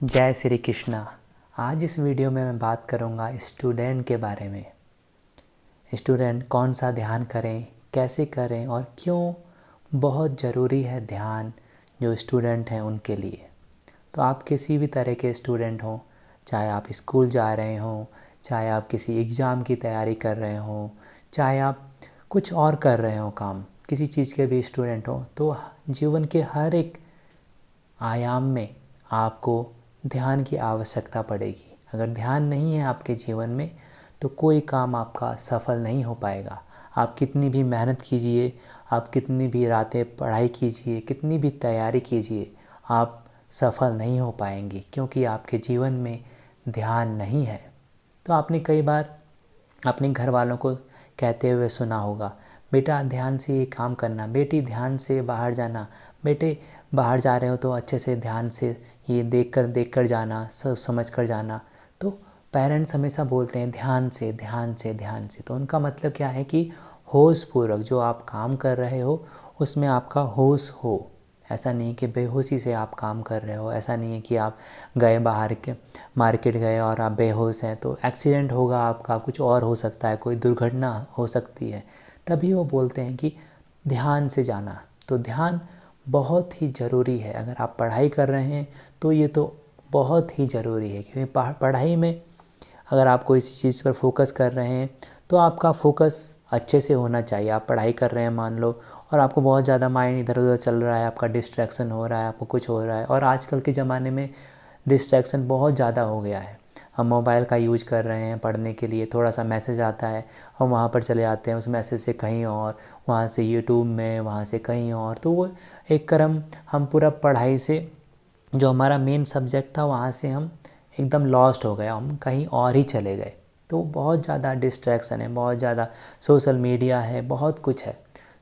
जय श्री कृष्णा। आज इस वीडियो में मैं बात करूंगा स्टूडेंट के बारे में। स्टूडेंट कौन सा ध्यान करें, कैसे करें और क्यों बहुत ज़रूरी है ध्यान जो स्टूडेंट हैं उनके लिए। तो आप किसी भी तरह के स्टूडेंट हों, चाहे आप स्कूल जा रहे हों, चाहे आप किसी एग्ज़ाम की तैयारी कर रहे हों, चाहे आप कुछ और कर रहे हों काम, किसी चीज़ के भी स्टूडेंट हों, तो जीवन के हर एक आयाम में आपको ध्यान की आवश्यकता पड़ेगी। अगर ध्यान नहीं है आपके जीवन में तो कोई काम आपका सफल नहीं हो पाएगा। आप कितनी भी मेहनत कीजिए, आप कितनी भी रातें पढ़ाई कीजिए, कितनी भी तैयारी कीजिए, आप सफल नहीं हो पाएंगे क्योंकि आपके जीवन में ध्यान नहीं है। तो आपने कई बार अपने घर वालों को कहते हुए सुना होगा, बेटा ध्यान से ये काम करना, बेटी ध्यान से बाहर जाना, बेटे बाहर जा रहे हो तो अच्छे से ध्यान से ये देख कर जाना, सोच समझ कर जाना। तो पेरेंट्स हमेशा बोलते हैं ध्यान से ध्यान से ध्यान से। तो उनका मतलब क्या है कि होशपूर्वक जो आप काम कर रहे हो उसमें आपका होश हो। ऐसा नहीं कि बेहोशी से आप काम कर रहे हो। ऐसा नहीं है कि आप गए बाहर के मार्केट गए और आप बेहोश हैं तो एक्सीडेंट होगा आपका, कुछ और हो सकता है, कोई दुर्घटना हो सकती है। तभी वो बोलते हैं कि ध्यान से जाना। तो ध्यान बहुत ही ज़रूरी है। अगर आप पढ़ाई कर रहे हैं तो ये तो बहुत ही ज़रूरी है, क्योंकि पढ़ाई में अगर आप कोई चीज़ पर फोकस कर रहे हैं तो आपका फोकस अच्छे से होना चाहिए। आप पढ़ाई कर रहे हैं मान लो, और आपको बहुत ज़्यादा माइंड इधर उधर चल रहा है, आपका डिस्ट्रैक्शन हो रहा है, आपको कुछ हो रहा है। और आजकल के ज़माने में डिस्ट्रैक्शन बहुत ज़्यादा हो गया है। हम मोबाइल का यूज कर रहे हैं पढ़ने के लिए, थोड़ा सा मैसेज आता है हम वहाँ पर चले जाते हैं, उस मैसेज से कहीं और, वहाँ से यूट्यूब में, वहाँ से कहीं और। तो वो एक क्रम हम पूरा पढ़ाई से जो हमारा मेन सब्जेक्ट था वहाँ से हम एकदम लॉस्ट हो गए, हम कहीं और ही चले गए। तो बहुत ज़्यादा डिस्ट्रैक्शन है, बहुत ज़्यादा सोशल मीडिया है, बहुत कुछ है।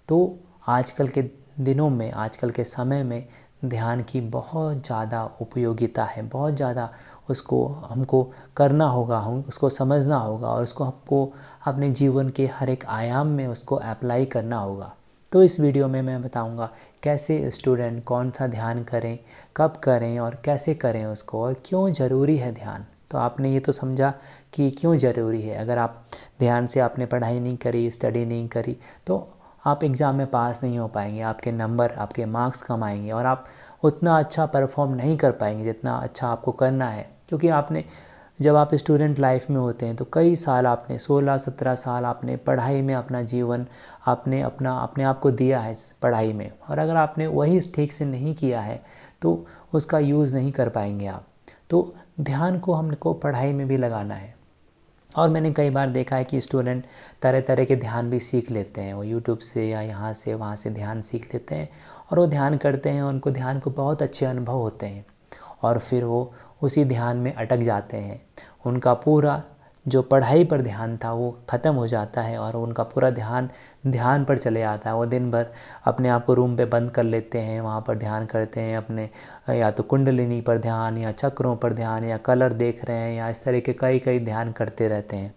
तो आजकल के दिनों में, आजकल के समय में ध्यान की बहुत ज़्यादा उपयोगिता है, बहुत ज़्यादा उसको हमको करना होगा, हम उसको समझना होगा और उसको हमको अपने जीवन के हर एक आयाम में उसको अप्लाई करना होगा। तो इस वीडियो में मैं बताऊंगा कैसे स्टूडेंट कौन सा ध्यान करें, कब करें और कैसे करें उसको, और क्यों ज़रूरी है ध्यान। तो आपने ये तो समझा कि क्यों ज़रूरी है। अगर आप ध्यान से आपने पढ़ाई नहीं करी, स्टडी नहीं करी, तो आप एग्ज़ाम में पास नहीं हो पाएंगे, आपके नंबर, आपके मार्क्स कम आएंगे और आप उतना अच्छा परफॉर्म नहीं कर पाएंगे जितना अच्छा आपको करना है। क्योंकि आपने, जब आप स्टूडेंट लाइफ में होते हैं तो कई साल आपने, 16-17 साल आपने पढ़ाई में अपना जीवन, आपने अपने आप को दिया है पढ़ाई में। और अगर आपने वही ठीक से नहीं किया है तो उसका यूज़ नहीं कर पाएंगे आप। तो ध्यान को हमको पढ़ाई में भी लगाना है। और मैंने कई बार देखा है कि स्टूडेंट तरह तरह के ध्यान भी सीख लेते हैं, वो यूट्यूब से या यहाँ से वहाँ से ध्यान सीख लेते हैं और वो ध्यान करते हैं, उनको ध्यान को बहुत अच्छे अनुभव होते हैं और फिर वो उसी ध्यान में अटक जाते हैं। उनका पूरा जो पढ़ाई पर ध्यान था वो ख़त्म हो जाता है और उनका पूरा ध्यान पर चले आता है। वो दिन भर अपने आप को रूम पे बंद कर लेते हैं, वहाँ पर ध्यान करते हैं, अपने या तो कुंडलिनी पर ध्यान, या चक्रों पर ध्यान, या कलर देख रहे हैं, या इस तरह के कई कई ध्यान करते रहते हैं।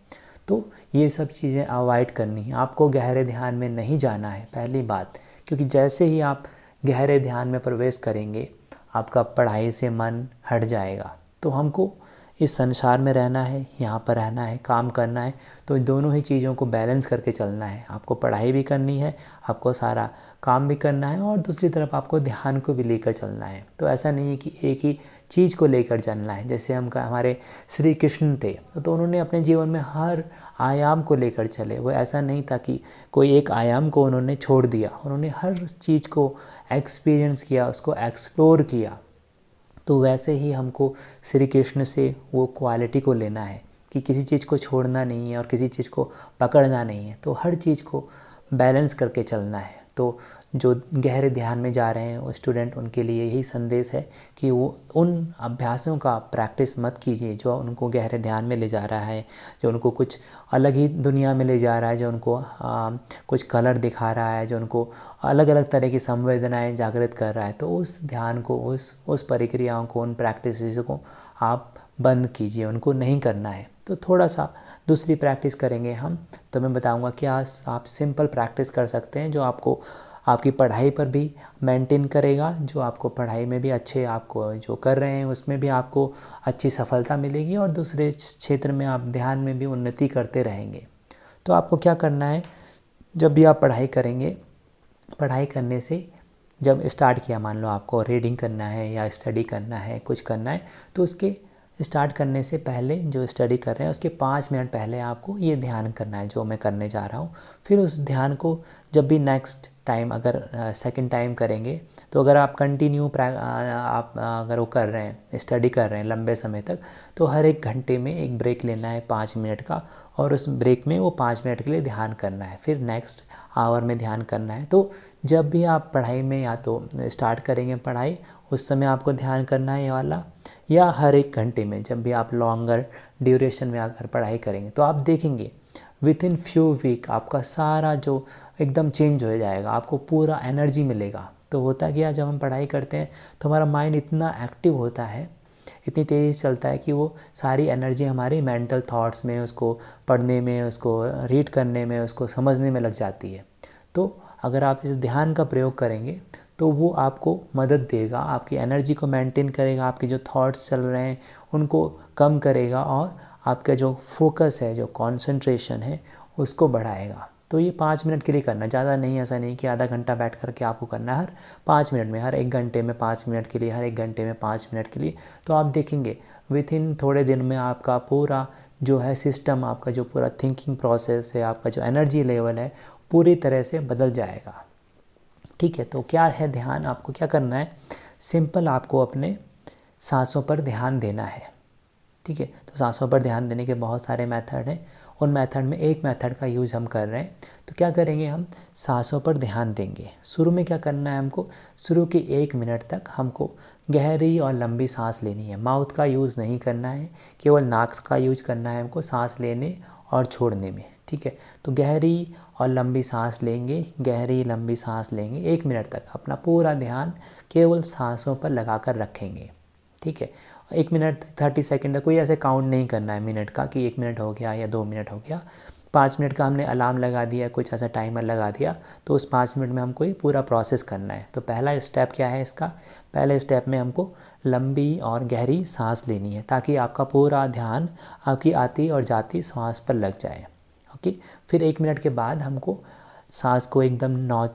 तो ये सब चीज़ें अवॉइड करनी है। आपको गहरे ध्यान में नहीं जाना है, पहली बात, क्योंकि जैसे ही आप गहरे ध्यान में प्रवेश करेंगे आपका पढ़ाई से मन हट जाएगा। तो हमको इस संसार में रहना है, यहाँ पर रहना है, काम करना है, तो दोनों ही चीज़ों को बैलेंस करके चलना है। आपको पढ़ाई भी करनी है, आपको सारा काम भी करना है और दूसरी तरफ आपको ध्यान को भी लेकर चलना है। तो ऐसा नहीं है कि एक ही चीज़ को लेकर चलना है। जैसे हमारे श्री कृष्ण थे तो उन्होंने अपने जीवन में हर आयाम को लेकर चले। वो ऐसा नहीं था कि कोई एक आयाम को उन्होंने छोड़ दिया, उन्होंने हर चीज़ को एक्सपीरियंस किया, उसको एक्सप्लोर किया। तो वैसे ही हमको श्री कृष्ण से वो क्वालिटी को लेना है कि किसी चीज़ को छोड़ना नहीं है और किसी चीज़ को पकड़ना नहीं है। तो हर चीज़ को बैलेंस करके चलना है। तो जो गहरे ध्यान में जा रहे हैं वो स्टूडेंट, उनके लिए यही संदेश है कि वो उन अभ्यासों का प्रैक्टिस मत कीजिए जो उनको गहरे ध्यान में ले जा रहा है, जो उनको कुछ अलग ही दुनिया में ले जा रहा है, जो उनको कुछ कलर दिखा रहा है, जो उनको अलग अलग तरह की संवेदनाएं जागृत कर रहा है। तो उस ध्यान को, उस प्रक्रियाओं को, उन प्रैक्टिस को आप बंद कीजिए, उनको नहीं करना है। तो थोड़ा सा दूसरी प्रैक्टिस करेंगे हम। तो मैं बताऊंगा कि आज आप सिंपल प्रैक्टिस कर सकते हैं जो आपको आपकी पढ़ाई पर भी मेंटेन करेगा, जो आपको पढ़ाई में भी अच्छे आपको जो कर रहे हैं उसमें भी आपको अच्छी सफलता मिलेगी और दूसरे क्षेत्र में आप ध्यान में भी उन्नति करते रहेंगे। तो आपको क्या करना है, जब भी आप पढ़ाई करेंगे, पढ़ाई करने से जब स्टार्ट किया, मान लो आपको रीडिंग करना है या स्टडी करना है, कुछ करना है, तो उसके स्टार्ट करने से पहले जो स्टडी कर रहे हैं उसके 5 मिनट पहले आपको ये ध्यान करना है जो मैं करने जा रहा हूँ। फिर उस ध्यान को जब भी नेक्स्ट टाइम अगर सेकंड टाइम करेंगे, तो अगर आप कंटिन्यू आप अगर वो कर रहे हैं, स्टडी कर रहे हैं लंबे समय तक, तो हर 1 घंटे में एक ब्रेक लेना है 5 मिनट का, और उस ब्रेक में वो 5 मिनट के लिए ध्यान करना है, फिर नेक्स्ट आवर में ड्यान करना है। तो जब भी आप पढ़ाई में या तो स्टार्ट करेंगे पढ़ाई, उस समय आपको ध्यान करना है ये वाला, या हर 1 घंटे में जब भी आप लॉन्गर ड्यूरेशन में आकर पढ़ाई करेंगे, तो आप देखेंगे विद इन फ्यू वीक आपका सारा जो एकदम चेंज हो जाएगा, आपको पूरा एनर्जी मिलेगा। तो होता क्या, जब हम पढ़ाई करते हैं तो हमारा माइंड इतना एक्टिव होता है, इतनी तेज़ी से चलता है कि वो सारी एनर्जी हमारी मेंटल थॉट्स में, उसको पढ़ने में, उसको रीड करने में, उसको समझने में लग जाती है। तो अगर आप इस ध्यान का प्रयोग करेंगे तो वो आपको मदद देगा, आपकी एनर्जी को मेंटेन करेगा, आपके जो थॉट्स चल रहे हैं उनको कम करेगा, और आपका जो फोकस है, जो कंसंट्रेशन है, उसको बढ़ाएगा। तो ये 5 मिनट के लिए करना, ज़्यादा नहीं, ऐसा नहीं कि आधा घंटा बैठ करके आपको करना है, हर 5 मिनट में, हर 1 घंटे में 5 मिनट के लिए, हर 1 घंटे में 5 मिनट के लिए। तो आप देखेंगे विद इन थोड़े दिन में आपका पूरा जो है सिस्टम, आपका जो पूरा थिंकिंग प्रोसेस है, आपका जो एनर्जी लेवल है, पूरी तरह से बदल जाएगा। ठीक है, तो क्या है ध्यान, आपको क्या करना है, सिंपल आपको अपने सांसों पर ध्यान देना है। ठीक है, तो सांसों पर ध्यान देने के बहुत सारे मेथड हैं, उन मेथड में एक मेथड का यूज़ हम कर रहे हैं। तो क्या करेंगे, हम सांसों पर ध्यान देंगे। शुरू में क्या करना है हमको, शुरू के 1 मिनट तक हमको गहरी और लंबी सांस लेनी है, माउथ का यूज़ नहीं करना है, केवल नाक का यूज करना है हमको सांस लेने और छोड़ने में। ठीक है, तो गहरी और लंबी सांस लेंगे, गहरी लंबी सांस लेंगे, 1 मिनट तक अपना पूरा ध्यान केवल सांसों पर लगा कर रखेंगे। ठीक है, 1 मिनट 30 सेकंड तक, कोई ऐसे काउंट नहीं करना है मिनट का कि 1 मिनट हो गया या 2 मिनट हो गया। 5 मिनट का हमने अलार्म लगा दिया, कुछ ऐसा टाइमर लगा दिया, तो उस 5 मिनट में हमको ये पूरा प्रोसेस करना है। तो पहला स्टेप क्या है इसका, पहले स्टेप में हमको लंबी और गहरी सांस लेनी है, ताकि आपका पूरा ध्यान आपकी आती और जाती सांस पर लग जाए। ओके, फिर 1 मिनट के बाद हमको सांस को एकदम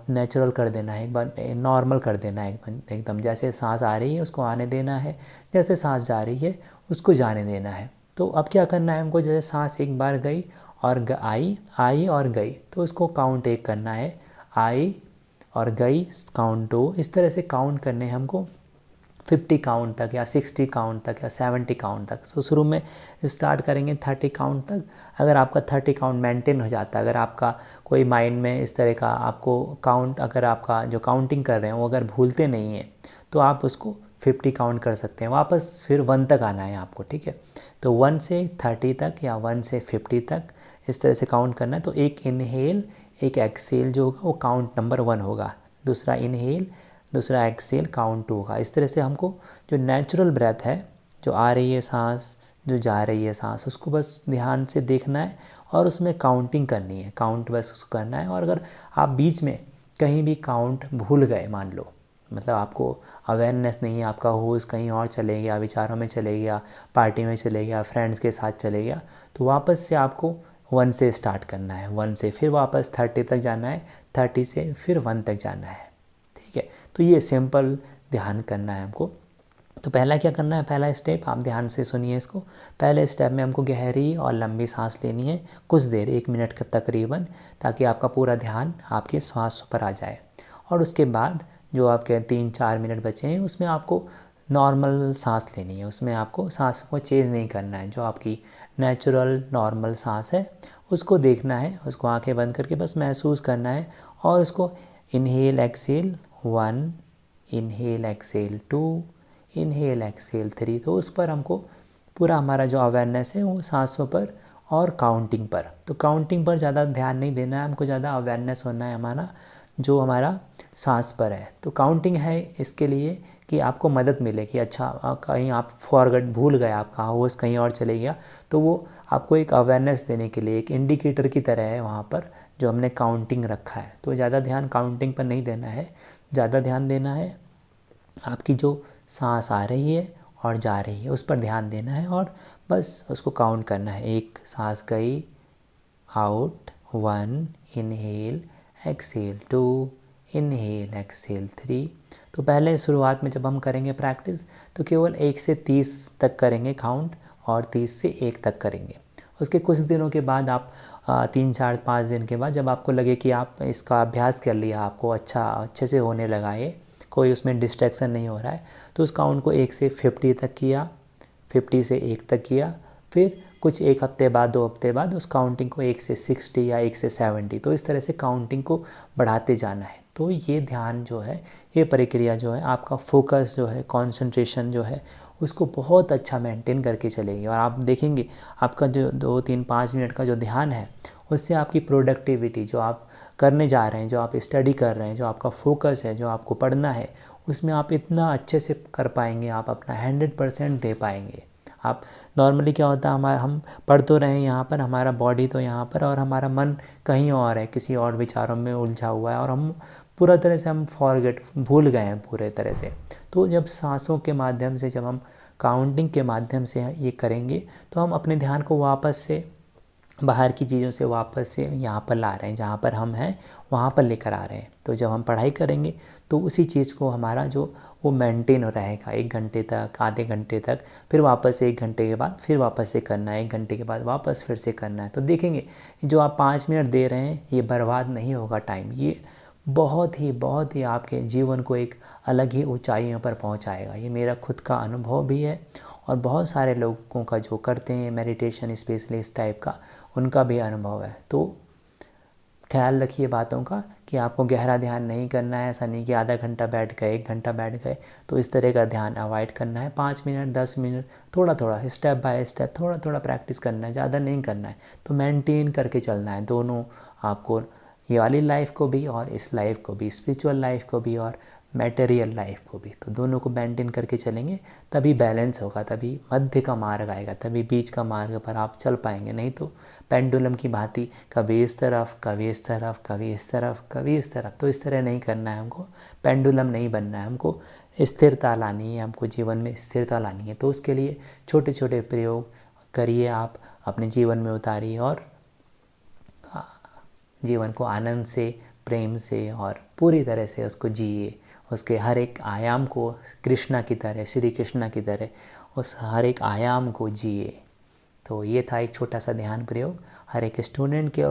नेचुरल कर देना है, एक बार नॉर्मल कर देना है, एकदम जैसे सांस आ रही है उसको आने देना है, जैसे सांस जा रही है उसको जाने देना है। तो अब क्या करना है हमको, जैसे सांस एक बार गई और आई और गई, तो उसको काउंट 1 करना है, आई और गई काउंट 2, इस तरह से काउंट करने हैं हमको 50 काउंट तक या 60 काउंट तक या 70 काउंट तक। तो शुरू में स्टार्ट करेंगे 30 काउंट तक। अगर आपका 30 काउंट मेंटेन हो जाता है, अगर आपका कोई माइंड में इस तरह का आपको काउंट, अगर आपका जो काउंटिंग कर रहे हैं वो अगर भूलते नहीं हैं, तो आप उसको 50 काउंट कर सकते हैं, वापस फिर 1 तक आना है आपको। ठीक है, तो 1 से 30 तक या 1 से 50 तक इस तरह से काउंट करना है। तो एक इनहेल एक एक्सेल जो होगा वो काउंट नंबर 1 होगा, दूसरा इनहेल दूसरा एक्सेल काउंट 2 होगा। इस तरह से हमको जो नेचुरल ब्रेथ है, जो आ रही है सांस, जो जा रही है सांस, उसको बस ध्यान से देखना है और उसमें काउंटिंग करनी है, काउंट बस उसको करना है। और अगर आप बीच में कहीं भी काउंट भूल गए, मान लो, मतलब आपको अवेयरनेस नहीं है, आपका होश कहीं और चले गया, विचारों में चले गया, पार्टी में चले गया, फ्रेंड्स के साथ चले गया, तो वापस से आपको 1 से स्टार्ट करना है, 1 से फिर वापस 30 तक जाना है, 30 से फिर 1 तक जाना है। ठीक है, तो ये सिंपल ध्यान करना है हमको। तो पहला क्या करना है, पहला स्टेप आप ध्यान से सुनिए इसको। पहले स्टेप में हमको गहरी और लंबी सांस लेनी है कुछ देर, 1 मिनट का तकरीबन, ताकि आपका पूरा ध्यान आपके श्वास पर आ जाए। और उसके बाद जो आपके 3-4 मिनट बचे हैं उसमें आपको नॉर्मल सांस लेनी है, उसमें आपको सांस को चेंज नहीं करना है, जो आपकी नेचुरल नॉर्मल सांस है उसको देखना है, उसको आंखें बंद करके बस महसूस करना है। और उसको inhale exhale 1, inhale exhale 2, inhale exhale 3, तो उस पर हमको पूरा हमारा जो अवेयरनेस है वो सांसों पर और काउंटिंग पर। तो काउंटिंग पर ज़्यादा ध्यान नहीं देना है हमको, ज़्यादा अवेयरनेस होना है हमारा जो हमारा सांस पर है। तो काउंटिंग है इसके लिए कि आपको मदद मिले कि अच्छा कहीं आप फॉरगेट भूल गए, आपका होश कहीं और चले गया, तो वो आपको एक अवेयरनेस देने के लिए एक इंडिकेटर की तरह है वहाँ पर, जो हमने काउंटिंग रखा है। तो ज़्यादा ध्यान काउंटिंग पर नहीं देना है, ज़्यादा ध्यान देना है आपकी जो सांस आ रही है और जा रही है उस पर ध्यान देना है, और बस उसको काउंट करना है। एक सांस गई, out, 1, inhale exhale, 2, inhale exhale, 3। तो पहले शुरुआत में जब हम करेंगे प्रैक्टिस तो केवल 1 से 30 तक करेंगे काउंट, और 30 से 1 तक करेंगे। उसके कुछ दिनों के बाद आप 3, 4, 5 दिन के बाद जब आपको लगे कि आप इसका अभ्यास कर लिया, आपको अच्छे से होने लगा है, कोई उसमें डिस्ट्रैक्शन नहीं हो रहा है, तो उस काउंट को 1 से 50 तक किया, 50 से 1 तक किया, फिर कुछ 1 हफ्ते बाद 2 हफ्ते बाद उस काउंटिंग को 1 से 60 या 1 से 70, तो इस तरह से काउंटिंग को बढ़ाते जाना है। तो ये ध्यान जो है, ये प्रक्रिया जो है, आपका फोकस जो है, कंसंट्रेशन जो है, उसको बहुत अच्छा मेंटेन करके चलेगी। और आप देखेंगे आपका जो 2, 3, 5 मिनट का जो ध्यान है, उससे आपकी प्रोडक्टिविटी, जो आप करने जा रहे हैं, जो आप स्टडी कर रहे हैं, जो आपका फोकस है, जो आपको पढ़ना है, उसमें आप इतना अच्छे से कर पाएंगे, आप अपना 100% दे पाएंगे। आप नॉर्मली क्या होता है, हम पढ़ तो रहे हैं यहाँ पर, हमारा बॉडी तो यहाँ पर और हमारा मन कहीं और है, किसी और विचारों में उलझा हुआ है, और हम पूरा तरह से हम भूल गए हैं पूरे तरह से। तो जब सांसों के माध्यम से, जब हम काउंटिंग के माध्यम से ये करेंगे, तो हम अपने ध्यान को वापस से बाहर की चीज़ों से वापस से यहाँ पर ला रहे हैं, जहाँ पर हम हैं वहाँ पर लेकर आ रहे हैं। तो जब हम पढ़ाई करेंगे तो उसी चीज़ को हमारा जो वो मेंटेन रहेगा 1 घंटे तक, आधे घंटे तक, फिर वापस से 1 घंटे के बाद फिर वापस से करना है, 1 घंटे के बाद वापस फिर से करना है। तो देखेंगे जो आप 5 मिनट दे रहे हैं, ये बर्बाद नहीं होगा टाइम, ये बहुत ही आपके जीवन को एक अलग ही ऊंचाइयों पर पहुंचाएगा। ये मेरा खुद का अनुभव भी है, और बहुत सारे लोगों का जो करते हैं मेडिटेशन स्पेशली इस टाइप का, उनका भी अनुभव है। तो ख्याल रखिए बातों का कि आपको गहरा ध्यान नहीं करना है, ऐसा नहीं कि आधा घंटा बैठ गए, 1 घंटा बैठ गए, तो इस तरह का ध्यान अवॉइड करना है। 5 मिनट, 10 मिनट, थोड़ा थोड़ा स्टेप बाय स्टेप थोड़ा थोड़ा प्रैक्टिस करना है, ज़्यादा नहीं करना है। तो मेंटेन करके चलना है दोनों, आपको ये वाली लाइफ को भी और इस लाइफ को भी, स्पिरिचुअल लाइफ को भी और मटेरियल लाइफ को भी, तो दोनों को मेंटेन करके चलेंगे, तभी बैलेंस होगा, तभी मध्य का मार्ग आएगा, तभी बीच का मार्ग पर आप चल पाएंगे। नहीं तो पेंडुलम की भांति कभी इस तरफ, कभी इस तरफ, कभी इस तरफ, कभी इस तरफ, तो इस तरह नहीं करना है हमको। पेंडुलम नहीं बनना है हमको, स्थिरता लानी है हमको, जीवन में स्थिरता लानी है। तो उसके लिए छोटे छोटे प्रयोग करिए, आप अपने जीवन में उतारिए, और जीवन को आनंद से, प्रेम से और पूरी तरह से उसको जिए। उसके हर एक आयाम को कृष्णा की तरह, श्री कृष्णा की तरह उस हर एक आयाम को जिए। तो ये था एक छोटा सा ध्यान प्रयोग हर एक स्टूडेंट के।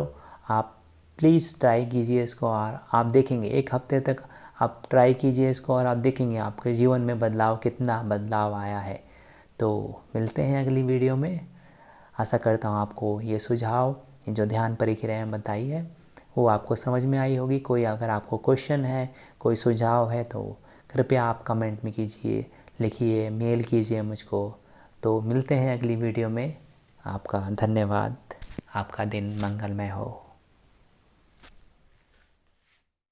आप प्लीज़ ट्राई कीजिए इसको, और आप देखेंगे 1 हफ्ते तक आप ट्राई कीजिए इसको, और आप देखेंगे आपके जीवन में बदलाव, कितना बदलाव आया है। तो मिलते हैं अगली वीडियो में। आशा करता हूँ आपको ये सुझाव, ये जो ध्यान प्रक्रियाएँ बताई है, वो आपको समझ में आई होगी। कोई अगर आपको क्वेश्चन है, कोई सुझाव है, तो कृपया आप कमेंट में कीजिए, लिखिए, मेल कीजिए मुझको। तो मिलते हैं अगली वीडियो में। आपका धन्यवाद। आपका दिन मंगलमय हो।